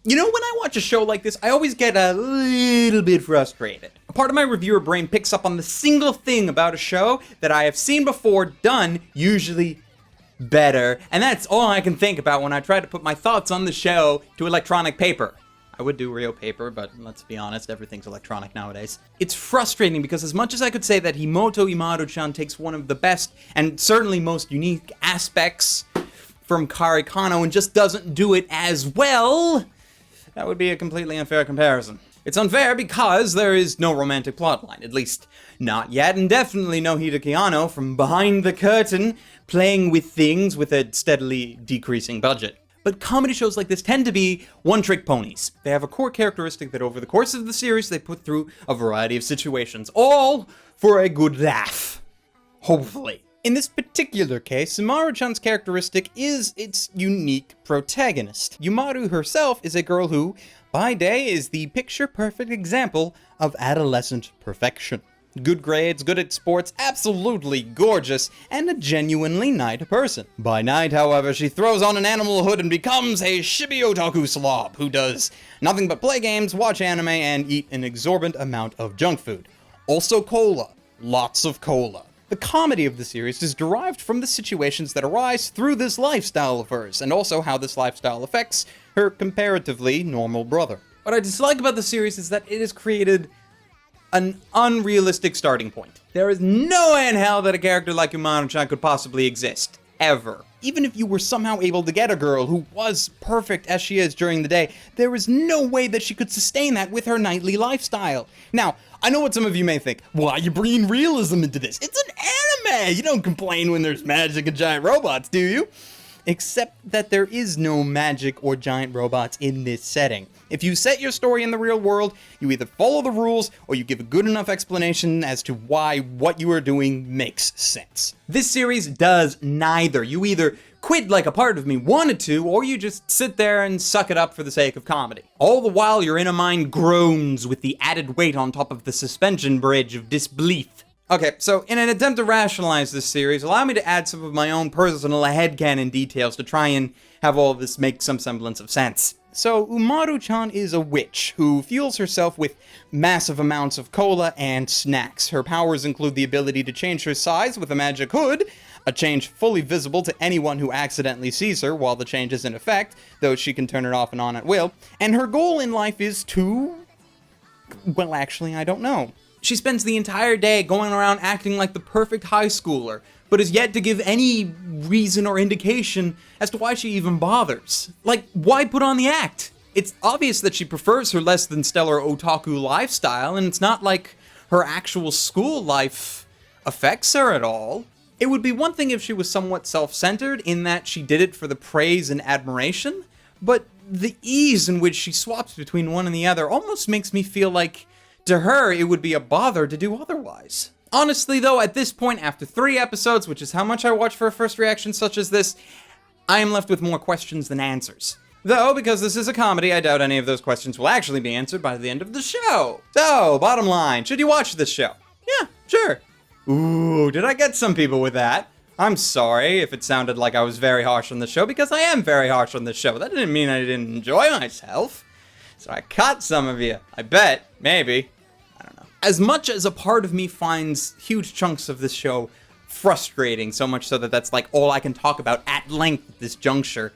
You know, when I watch a show like this, I always get a little bit frustrated. A part of my reviewer brain picks up on the single thing about a show that I have seen before done, usually better, and that's all I can think about when I try to put my thoughts on the show to electronic paper. I would do real paper, but let's be honest, everything's electronic nowadays. It's frustrating because as much as I could say that Himouto Umaru-chan takes one of the best and certainly most unique aspects from Kare Kano and just doesn't do it as well, that would be a completely unfair comparison. It's unfair because there is no romantic plotline, at least not yet, and definitely no Hideki Anno from behind the curtain playing with things with a steadily decreasing budget. But comedy shows like this tend to be one-trick ponies. They have a core characteristic that over the course of the series they put through a variety of situations, all for a good laugh. Hopefully. In this particular case, Umaru-chan's characteristic is its unique protagonist. Umaru herself is a girl who, by day, is the picture-perfect example of adolescent perfection. Good grades, good at sports, absolutely gorgeous, and a genuinely nice person. By night, however, she throws on an animal hood and becomes a shibi otaku slob who does nothing but play games, watch anime, and eat an exorbitant amount of junk food. Also cola. Lots of cola. The comedy of the series is derived from the situations that arise through this lifestyle of hers, and also how this lifestyle affects her comparatively normal brother. What I dislike about the series is that it has created an unrealistic starting point. There is no way in hell that a character like Umaru-chan could possibly exist. Ever. Even if you were somehow able to get a girl who was perfect as she is during the day, there is no way that she could sustain that with her nightly lifestyle. Now, I know what some of you may think. Why are you bringing realism into this? It's an anime! You don't complain when there's magic and giant robots, do you? Except that there is no magic or giant robots in this setting. If you set your story in the real world, you either follow the rules or you give a good enough explanation as to why what you are doing makes sense. This series does neither. You either quit like a part of me wanted to, or you just sit there and suck it up for the sake of comedy. All the while your inner mind groans with the added weight on top of the suspension bridge of disbelief. Okay, so in an attempt to rationalize this series, allow me to add some of my own personal headcanon details to try and have all of this make some semblance of sense. So, Umaru-chan is a witch who fuels herself with massive amounts of cola and snacks. Her powers include the ability to change her size with a magic hood, a change fully visible to anyone who accidentally sees her while the change is in effect, though she can turn it off and on at will, and her goal in life is to... well, actually, I don't know. She spends the entire day going around acting like the perfect high schooler, but is yet to give any reason or indication as to why she even bothers. Like, why put on the act? It's obvious that she prefers her less than stellar otaku lifestyle, and it's not like her actual school life affects her at all. It would be one thing if she was somewhat self-centered in that she did it for the praise and admiration, but the ease in which she swaps between one and the other almost makes me feel like to her, it would be a bother to do otherwise. Honestly, though, at this point, after 3 episodes, which is how much I watch for a first reaction such as this, I am left with more questions than answers. Though, because this is a comedy, I doubt any of those questions will actually be answered by the end of the show. So, bottom line, should you watch this show? Yeah, sure. Ooh, did I get some people with that? I'm sorry if it sounded like I was very harsh on the show, because I am very harsh on the show. That didn't mean I didn't enjoy myself. So I caught some of you. I bet. Maybe. As much as a part of me finds huge chunks of this show frustrating, so much so that that's like all I can talk about at length at this juncture,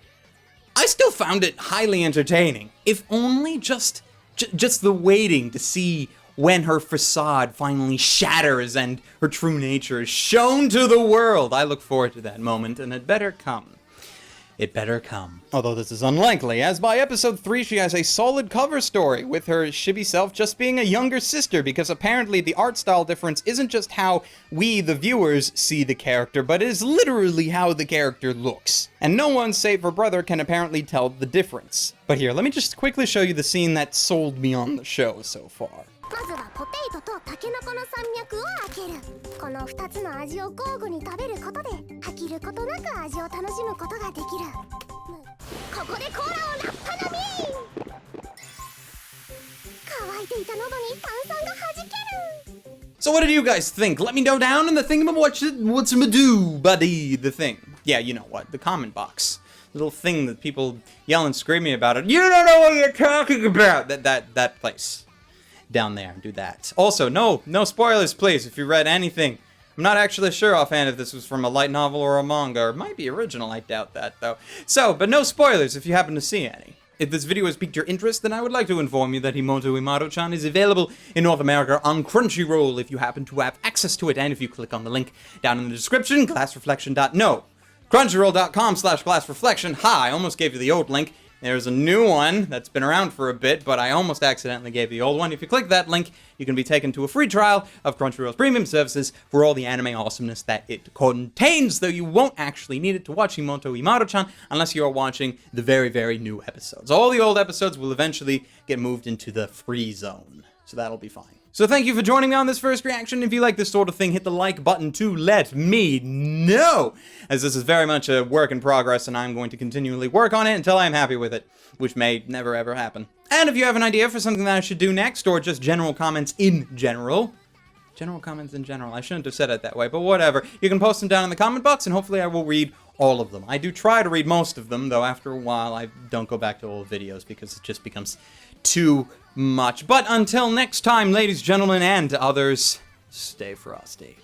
I still found it highly entertaining. If only just the waiting to see when her facade finally shatters and her true nature is shown to the world. I look forward to that moment, and it better come. It better come. Although this is unlikely, as by episode 3 she has a solid cover story, with her chibi self just being a younger sister, because apparently the art style difference isn't just how we, the viewers, see the character, but it is literally how the character looks. And no one, save her brother, can apparently tell the difference. But here, let me just quickly show you the scene that sold me on the show so far. まずはポテトとタケノコの山脈を開ける。この2つの味を交互に食べることで飽きることなく味を楽しむことができる。ここでコーラをラッパ飲み。乾いていた喉に炭酸が弾ける。So what did you guys think? Let me know down in the thing about what's do buddy the thing. Yeah, you know what, the comment box. little thing that people yell and scream me about it. You don't know what you're talking about! That place. Down there, do that. Also, no spoilers, please, if you read anything. I'm not actually sure offhand if this was from a light novel or a manga, or it might be original, I doubt that, though. So, but no spoilers if you happen to see any. If this video has piqued your interest, then I would like to inform you that Himouto Umaru-chan is available in North America on Crunchyroll if you happen to have access to it, and if you click on the link down in the description, glassreflection.no. Crunchyroll.com/glassreflection. Ha, I almost gave you the old link. There's a new one that's been around for a bit, but I almost accidentally gave the old one. If you click that link, you can be taken to a free trial of Crunchyroll's premium services for all the anime awesomeness that it contains, though you won't actually need it to watch Himouto Umaru-chan unless you're watching the very, very new episodes. All the old episodes will eventually get moved into the free zone, so that'll be fine. So thank you for joining me on this first reaction. If you like this sort of thing, hit the like button to let me know, as this is very much a work in progress, and I'm going to continually work on it until I'm happy with it, which may never ever happen. And if you have an idea for something that I should do next, or just general comments in general, I shouldn't have said it that way, but whatever, you can post them down in the comment box, and hopefully I will read all of them. I do try to read most of them, though after a while I don't go back to old videos because it just becomes too much. But until next time, ladies, gentlemen, and others, stay frosty.